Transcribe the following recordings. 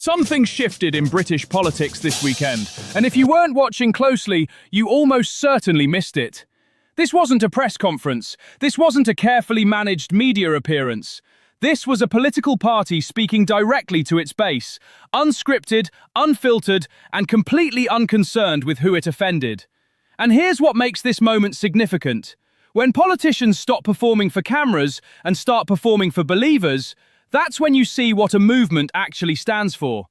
Something shifted in British politics this weekend, and if you weren't watching closely, you almost certainly missed it. This wasn't a press conference. This wasn't a carefully managed media appearance. This was a political party speaking directly to its base, unscripted, unfiltered, and completely unconcerned with who it offended. And here's what makes this moment significant. When politicians stop performing for cameras and start performing for believers, that's when you see what a movement actually stands for.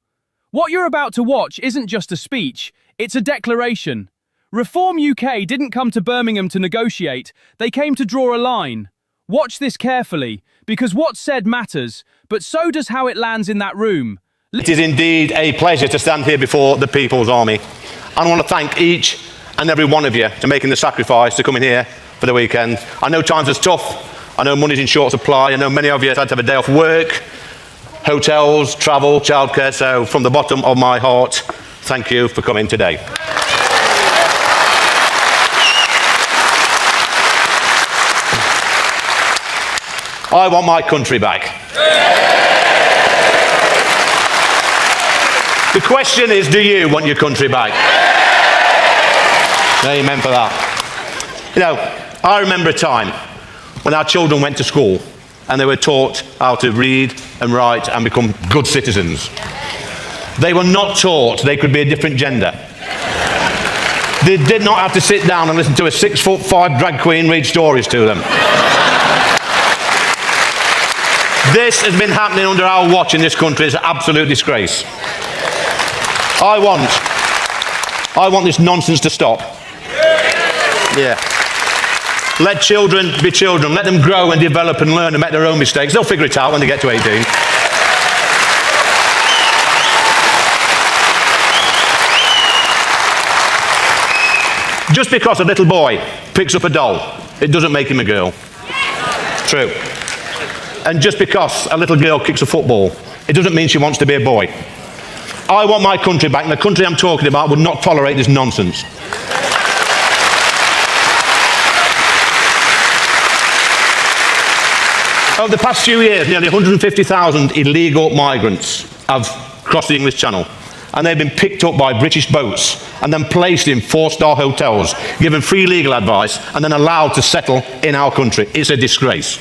What you're about to watch isn't just a speech, it's a declaration. Reform UK didn't come to Birmingham to negotiate, they came to draw a line. Watch this carefully, because what's said matters, but so does how it lands in that room. It is indeed a pleasure to stand here before the People's Army. I want to thank each and every one of you for making the sacrifice to come in here for the weekend. I know times are tough. I know money's in short supply. I know many of you have had to have a day off work, hotels, travel, childcare. So from the bottom of my heart, thank you for coming today. I want my country back. The question is, do you want your country back? Amen for that. You know, I remember a time when our children went to school and they were taught how to read and write and become good citizens. They were not taught they could be a different gender. They did not have to sit down and listen to a 6'5" drag queen read stories to them. This has been happening under our watch in this country. It's an absolute disgrace. I want this nonsense to stop. Yeah. Let children be children. Let them grow and develop and learn and make their own mistakes. They'll figure it out when they get to 18. Just because a little boy picks up a doll, it doesn't make him a girl. True. And just because a little girl kicks a football, it doesn't mean she wants to be a boy. I want my country back, and the country I'm talking about would not tolerate this nonsense. Over the past few years, nearly 150,000 illegal migrants have crossed the English Channel, and they've been picked up by British boats and then placed in 4-star hotels, given free legal advice, and then allowed to settle in our country. It's a disgrace.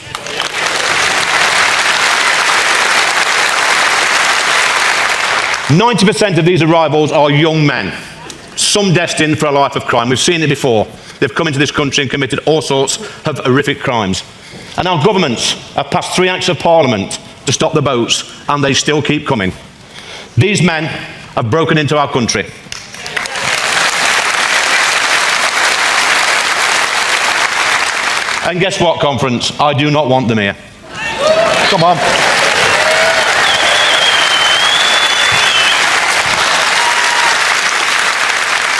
"90% of these arrivals are young men, some destined for a life of crime." We've seen it before. They've come into this country and committed all sorts of horrific crimes. And our governments have passed 3 acts of Parliament to stop the boats, and they still keep coming. These men have broken into our country. And guess what, conference? I do not want them here. Come on.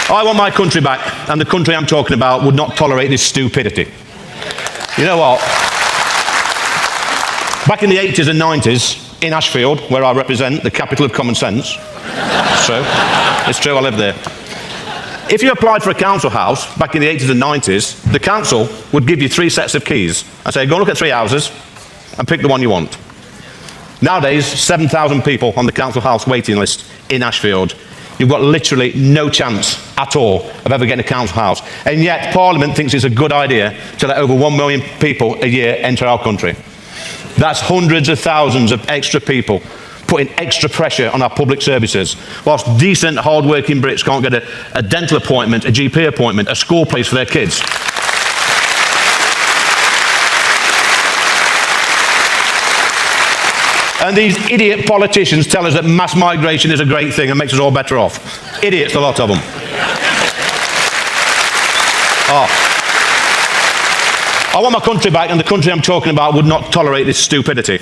I want my country back, and the country I'm talking about would not tolerate this stupidity. You know what? Back in the 80s and 90s, in Ashfield, where I represent, the capital of common sense, it's true, it's true, I live there. If you applied for a council house back in the 80s and 90s, the council would give you 3 sets of keys and say, go and look at 3 houses and pick the one you want. Nowadays, 7,000 people on the council house waiting list in Ashfield. You've got literally no chance at all of ever getting a council house. And yet Parliament thinks it's a good idea to let over 1 million people a year enter our country. That's hundreds of thousands of extra people putting extra pressure on our public services, whilst decent, hard-working Brits can't get a dental appointment, a GP appointment, a school place for their kids. And these idiot politicians tell us that mass migration is a great thing and makes us all better off. Idiots, a lot of them. I want my country back, and the country I'm talking about would not tolerate this stupidity.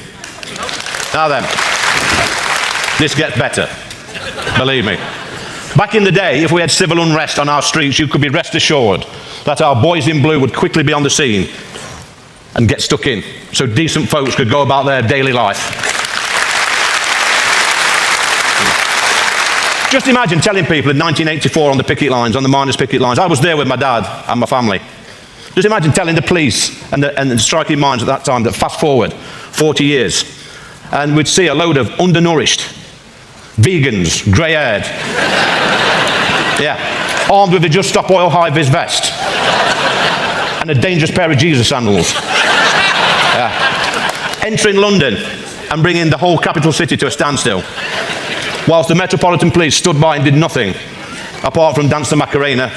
Now then, this gets better. Believe me. Back in the day, if we had civil unrest on our streets, you could be rest assured that our boys in blue would quickly be on the scene and get stuck in, so decent folks could go about their daily life. Just imagine telling people in 1984 on the picket lines, on the miners' picket lines, I was there with my dad and my family. Just imagine telling the police and the striking minds at that time that fast forward 40 years and we'd see a load of undernourished, vegans, grey-haired. Yeah, armed with a Just Stop Oil high-vis vest and a dangerous pair of Jesus sandals. Yeah. Entering London and bringing the whole capital city to a standstill, whilst the Metropolitan Police stood by and did nothing, apart from dance the Macarena.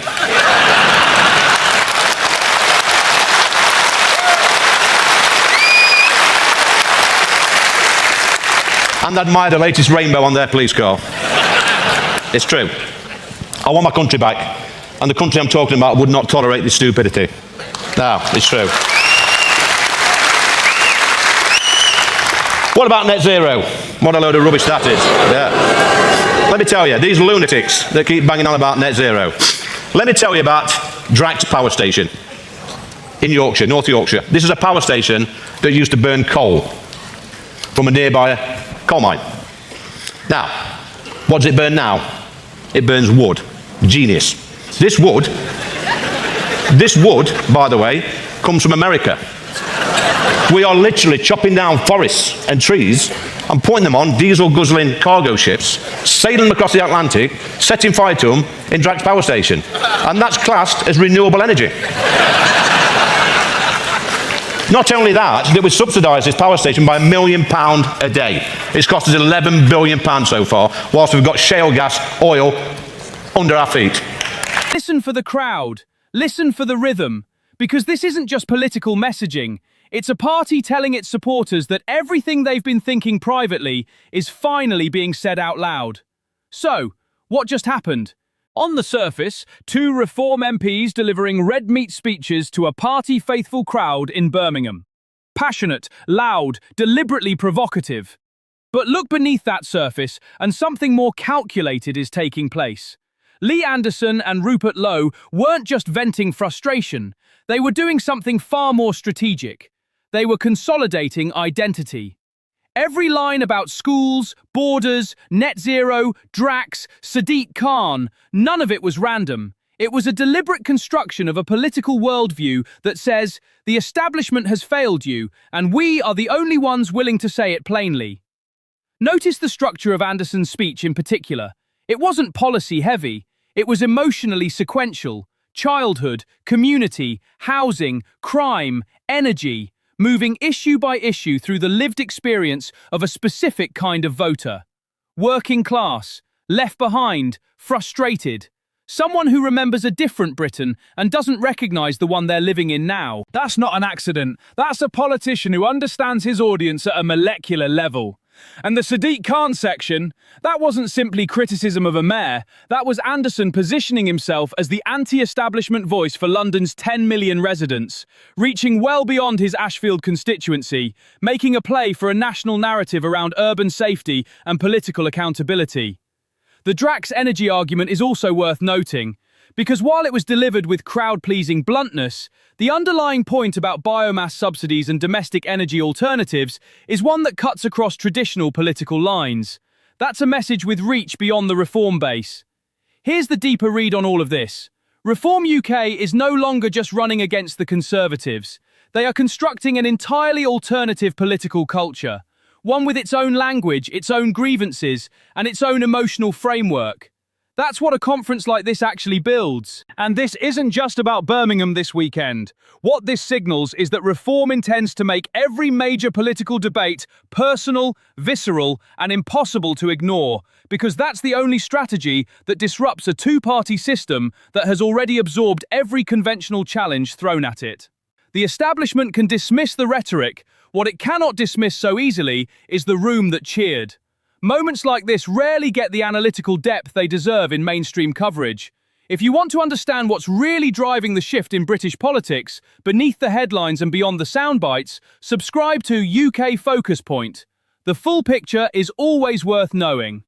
And admire the latest rainbow on their police car. It's true. I want my country back, and the country I'm talking about would not tolerate this stupidity. No, it's true. What about net zero? What a load of rubbish that is. Yeah. Let me tell you, these lunatics that keep banging on about net zero. Let me tell you about Drax Power Station in Yorkshire, North Yorkshire. This is a power station that used to burn coal from a nearby coal mine. Now, what does it burn now? It burns wood. Genius. This wood, by the way, comes from America. We are literally chopping down forests and trees and putting them on diesel-guzzling cargo ships, sailing them across the Atlantic, setting fire to them in Drax Power Station. And that's classed as renewable energy. Not only that, we subsidise this power station by £1 million a day. It's cost us £11 billion so far, whilst we've got shale gas, oil under our feet. Listen for the crowd. Listen for the rhythm. Because this isn't just political messaging. It's a party telling its supporters that everything they've been thinking privately is finally being said out loud. So, what just happened? On the surface, 2 Reform MPs delivering red meat speeches to a party-faithful crowd in Birmingham. Passionate, loud, deliberately provocative. But look beneath that surface, and something more calculated is taking place. Lee Anderson and Rupert Lowe weren't just venting frustration. They were doing something far more strategic. They were consolidating identity. Every line about schools, borders, net zero, Drax, Sadiq Khan, none of it was random. It was a deliberate construction of a political worldview that says, the establishment has failed you, and we are the only ones willing to say it plainly. Notice the structure of Anderson's speech in particular. It wasn't policy-heavy. It was emotionally sequential. Childhood, community, housing, crime, energy, moving issue by issue through the lived experience of a specific kind of voter. Working class, left behind, frustrated. Someone who remembers a different Britain and doesn't recognise the one they're living in now. That's not an accident. That's a politician who understands his audience at a molecular level. And the Sadiq Khan section, that wasn't simply criticism of a mayor, that was Anderson positioning himself as the anti-establishment voice for London's 10 million residents, reaching well beyond his Ashfield constituency, making a play for a national narrative around urban safety and political accountability. The Drax energy argument is also worth noting, because while it was delivered with crowd-pleasing bluntness, the underlying point about biomass subsidies and domestic energy alternatives is one that cuts across traditional political lines. That's a message with reach beyond the Reform base. Here's the deeper read on all of this. Reform UK is no longer just running against the Conservatives. They are constructing an entirely alternative political culture, one with its own language, its own grievances, and its own emotional framework. That's what a conference like this actually builds. And this isn't just about Birmingham this weekend. What this signals is that Reform intends to make every major political debate personal, visceral, and impossible to ignore, because that's the only strategy that disrupts a two-party system that has already absorbed every conventional challenge thrown at it. The establishment can dismiss the rhetoric. What it cannot dismiss so easily is the room that cheered. Moments like this rarely get the analytical depth they deserve in mainstream coverage. If you want to understand what's really driving the shift in British politics, beneath the headlines and beyond the soundbites, subscribe to UK Focus Point. The full picture is always worth knowing.